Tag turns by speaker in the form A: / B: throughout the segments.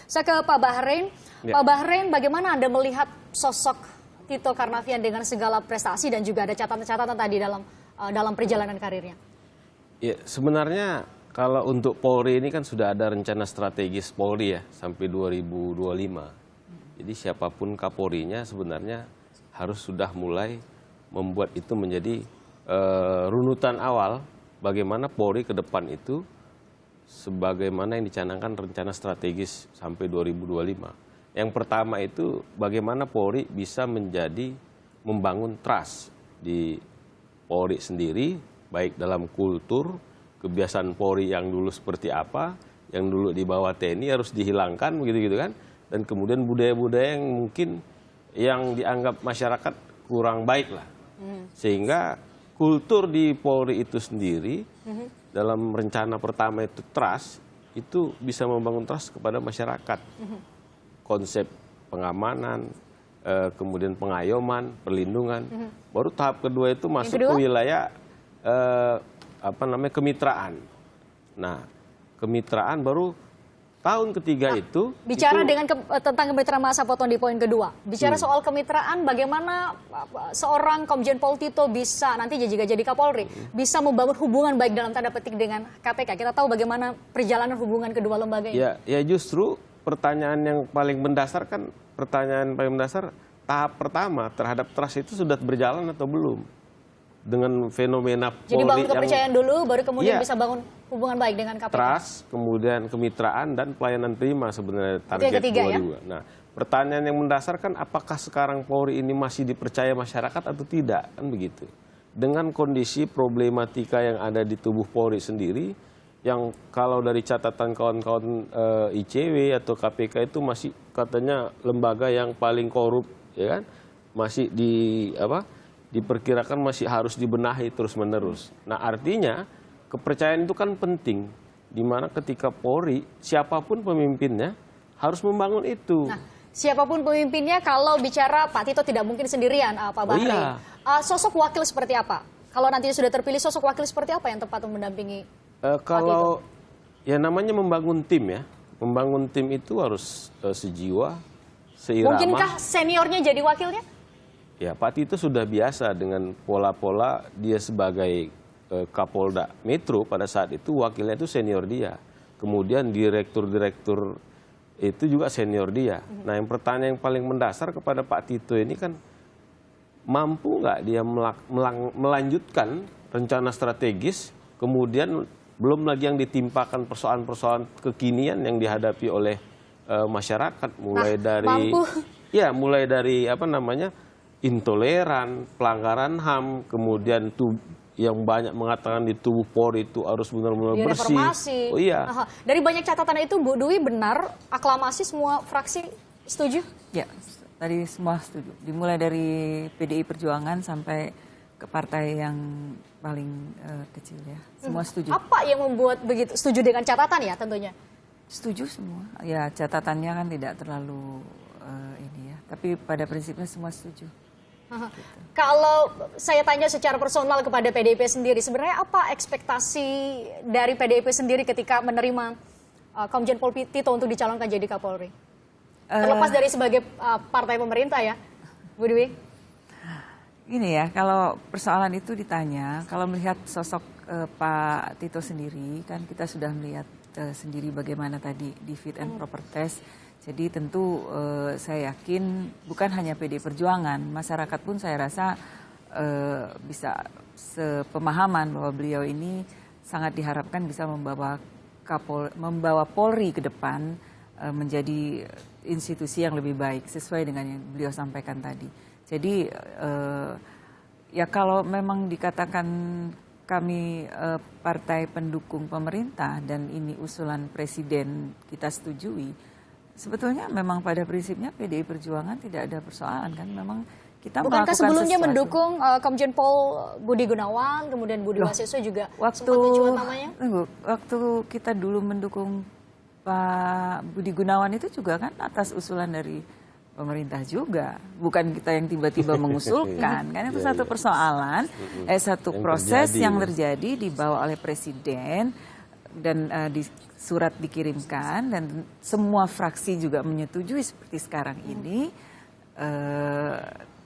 A: Saya ke Pak Bahrein.
B: Ya.
A: Pak Bahrein, bagaimana Anda melihat sosok Tito Karnavian dengan segala prestasi dan juga ada catatan-catatan tadi dalam perjalanan karirnya?
B: Ya, sebenarnya kalau untuk Polri ini kan sudah ada rencana strategis Polri ya sampai 2025. Jadi siapapun Kapolrinya sebenarnya harus sudah mulai membuat itu menjadi runutan awal bagaimana Polri ke depan itu sebagaimana yang dicanangkan rencana strategis sampai 2025. Yang pertama itu bagaimana Polri bisa membangun trust di Polri sendiri, baik dalam kultur, kebiasaan Polri yang dulu seperti apa, yang dulu di bawah TNI harus dihilangkan, begitu-gitu kan. Dan kemudian budaya-budaya yang mungkin yang dianggap masyarakat kurang baik lah. Sehingga kultur di Polri itu sendiri dalam rencana pertama itu trust, itu bisa membangun trust kepada masyarakat. Konsep pengamanan, kemudian pengayoman, perlindungan. Baru tahap kedua itu masuk ke wilayah kemitraan. Nah, kemitraan baru tahun ketiga itu.
A: Bicara tentang kemitraan, masa potong di poin kedua. Bicara soal kemitraan, bagaimana seorang Komjen Pol Tito bisa nanti jika jadi Kapolri bisa membangun hubungan baik dalam tanda petik dengan KPK. Kita tahu bagaimana perjalanan hubungan kedua lembaga ini.
B: Ya justru pertanyaan yang paling mendasar kan, tahap pertama terhadap trust itu sudah berjalan atau belum? Dengan fenomena Polri.
A: Jadi bangun kepercayaan dulu, baru kemudian bisa bangun hubungan baik dengan KPK.
B: Trust, kemudian kemitraan dan pelayanan prima sebenarnya target
A: ketiga,
B: 22.
A: ya?
B: Nah, pertanyaan yang mendasar kan apakah sekarang Polri ini masih dipercaya masyarakat atau tidak, kan begitu. Dengan kondisi problematika yang ada di tubuh Polri sendiri, yang kalau dari catatan kawan-kawan ICW atau KPK itu masih katanya lembaga yang paling korup, ya kan? Masih diperkirakan masih harus dibenahi terus-menerus. Nah, artinya kepercayaan itu kan penting, di mana ketika Polri, siapapun pemimpinnya, harus membangun itu.
A: Nah, siapapun pemimpinnya, kalau bicara Pak Tito tidak mungkin sendirian, Pak Bahrein.
B: Iya.
A: Sosok wakil seperti apa? Kalau nanti sudah terpilih, sosok wakil seperti apa yang tepat untuk mendampingi
B: kalau ya namanya membangun tim ya, membangun tim itu harus sejiwa, seirama.
A: Mungkinkah seniornya jadi wakilnya?
B: Ya, Pak Tito sudah biasa dengan pola-pola dia sebagai Kapolda Metro pada saat itu, wakilnya itu senior dia. Kemudian direktur-direktur itu juga senior dia. Nah, yang pertanyaan yang paling mendasar kepada Pak Tito ini kan, mampu nggak dia melanjutkan rencana strategis, kemudian belum lagi yang ditimpakan persoalan-persoalan kekinian yang dihadapi oleh masyarakat, mulai dari intoleran, pelanggaran HAM, kemudian yang banyak mengatakan di tubuh Polri itu harus benar-benar bersih.
A: Oh iya. Dari banyak catatan itu, Bu Dwi, benar aklamasi semua fraksi setuju?
C: Ya, tadi semua setuju. Dimulai dari PDI Perjuangan sampai ke partai yang paling kecil ya, semua setuju.
A: Apa yang membuat begitu? Setuju dengan catatan ya tentunya?
C: Setuju semua. Ya, catatannya kan tidak terlalu ini ya, tapi pada prinsipnya semua setuju.
A: Gitu. Kalau saya tanya secara personal kepada PDIP sendiri, sebenarnya apa ekspektasi dari PDIP sendiri ketika menerima Komjen Pol Tito untuk dicalonkan jadi Kapolri? Terlepas dari sebagai partai pemerintah ya, Bu Dwi?
C: Gini ya, kalau persoalan itu ditanya, kalau melihat sosok Pak Tito sendiri, kan kita sudah melihat sendiri bagaimana tadi di fit and proper test. Jadi tentu saya yakin bukan hanya PD Perjuangan, masyarakat pun saya rasa bisa sepemahaman bahwa beliau ini sangat diharapkan bisa membawa Polri ke depan menjadi institusi yang lebih baik sesuai dengan yang beliau sampaikan tadi. Jadi ya kalau memang dikatakan kami partai pendukung pemerintah dan ini usulan presiden kita setujui, sebetulnya memang pada prinsipnya PDI Perjuangan tidak ada persoalan kan, memang kita
A: bukankah
C: melakukan
A: sebelumnya
C: sesuatu.
A: Mendukung Komjen Pol Budi Gunawan, kemudian Budi Waseso juga sempat mencuat namanya?
C: Waktu kita dulu mendukung Pak Budi Gunawan itu juga kan atas usulan dari pemerintah juga, bukan kita yang tiba-tiba mengusulkan, kan itu satu persoalan, satu proses yang terjadi dibawa oleh presiden di surat dikirimkan dan semua fraksi juga menyetujui seperti sekarang ini.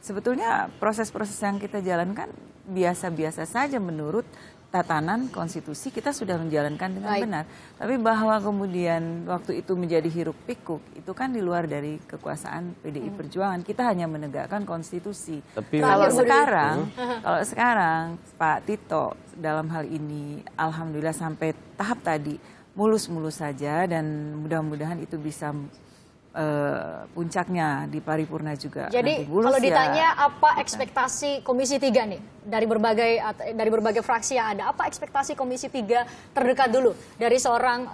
C: Sebetulnya proses-proses yang kita jalankan biasa-biasa saja menurut tatanan konstitusi, kita sudah menjalankan dengan benar. Tapi bahwa kemudian waktu itu menjadi hiruk pikuk, itu kan di luar dari kekuasaan PDI Perjuangan. Kita hanya menegakkan konstitusi.
B: Tapi
C: kalau sekarang Pak Tito dalam hal ini, alhamdulillah sampai tahap tadi mulus-mulus saja, dan mudah-mudahan itu bisa puncaknya di paripurna juga.
A: Jadi kalau ditanya apa ekspektasi Komisi 3 nih dari berbagai fraksi yang ada, apa ekspektasi Komisi 3 terdekat dulu dari seorang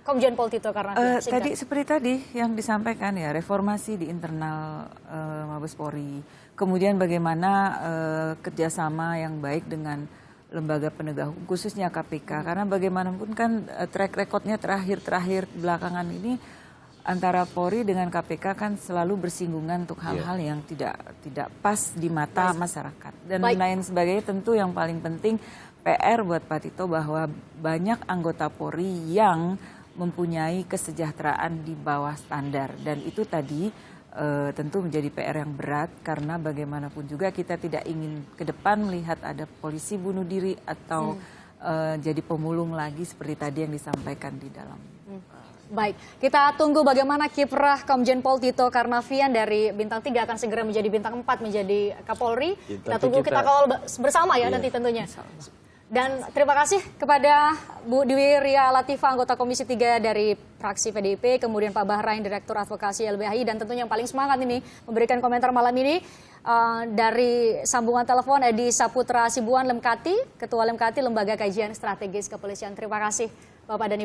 A: Komjen Pol Tito Karnavian?
C: Tadi seperti tadi yang disampaikan ya, reformasi di internal Mabes Polri, kemudian bagaimana kerjasama yang baik dengan lembaga penegak hukum, khususnya KPK, karena bagaimanapun kan track recordnya terakhir belakangan ini antara Polri dengan KPK kan selalu bersinggungan untuk hal-hal yang tidak pas di mata masyarakat. Dan lain sebagainya. Tentu yang paling penting PR buat Pak Tito bahwa banyak anggota Polri yang mempunyai kesejahteraan di bawah standar. Dan itu tadi tentu menjadi PR yang berat, karena bagaimanapun juga kita tidak ingin ke depan melihat ada polisi bunuh diri atau jadi pemulung lagi seperti tadi yang disampaikan di dalam.
A: Baik, kita tunggu bagaimana kiprah Komjen Pol Tito Karnavian dari Bintang 3 akan segera menjadi Bintang 4, menjadi Kapolri. Kita tunggu, kita kawal bersama ya nanti tentunya. Dan terima kasih kepada Bu Dwi Ria Latifah, anggota Komisi 3 dari fraksi PDIP, kemudian Pak Bahrain, Direktur Advokasi LBHI, dan tentunya yang paling semangat ini memberikan komentar malam ini dari sambungan telepon Edi Saputra Sibuan Lemkati, Ketua Lemkati, Lembaga Kajian Strategis Kepolisian. Terima kasih Bapak dan Ibu.